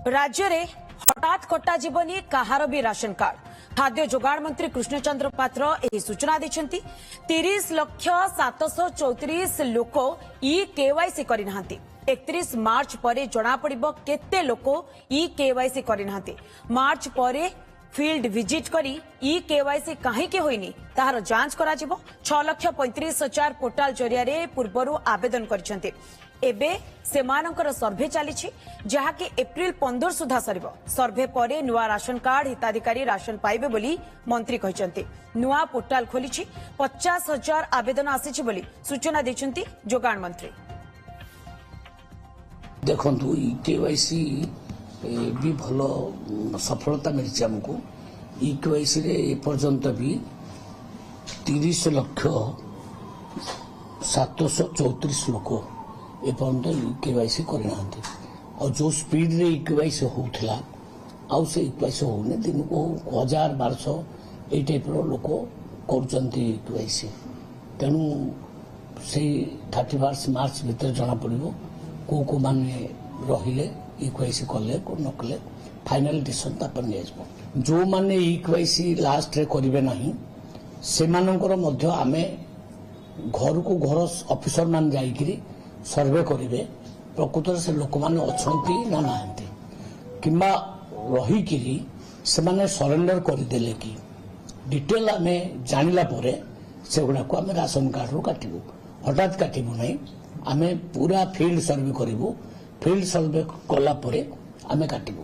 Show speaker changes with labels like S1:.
S1: राज्य में हठात कटा जीवनी कहार भी राशन कार्ड खाद्य जोगाण मंत्री कृष्णचंद्र पात्र यह सूचना देते 30,734 लोक ई केवाईसी करना 31 मार्च पर जना पड़िबो केते लोक ई केवाईसी करना मार्च पर फील्ड विजिट करी ई केवाईसी कहीं होइनी ताहार जांच करा जिवो 6,35,000 पोर्टाल जरिया पूर्वर आवेदन करछन्ते एबे सेमानकर सर्भे चली जहाँकि एप्रिल 15 सुधा सरिबो सर्भे परे नुआ राशन कार्ड हिताधिकारी राशन पाइबे बोली मंत्री कहते नुआ पोर्टाल खोली 50,000 आवेदन आसी बोली सूचना देछन्ती जोगाण मंत्री।
S2: देखंतु ई केवाईसी भी भल सफलता मिली आमको ई केवाईसी रे एपर्यंत भी 30,734 लोक एपर्यंत ई केवाईसी करना और जो स्पीड रे ई केवाईसी होउथला आउ से ई केवाईसी होने दिन को 1,000-1,200 ए टाइप रो लोक करचंती केवाईसी तेनु से 31 मार्च भीतर जना पड़िबो को माने रहिले ई केवाईसी कले को न कले फाइनल डिसीजन तापर नि आजबो जो माने ई केवाईसी लास्ट रे करिवे नाही से मानकर मध्य आमे घर को घर ऑफिसर मान जाइकिरी सर्वे करिवे प्रकृत से लोक माने अछंती ना नाहंती किंबा रहिकिरी से माने सरेंडर कर देले कि डिटेल आमे जानिला परे से गुडा को आमे राशन कार्ड रो काटिबो हठात काटिबो नै आमे पूरा फील्ड सर्वे करिवो फील्ड सर्वे कला परे आमे काटिबो।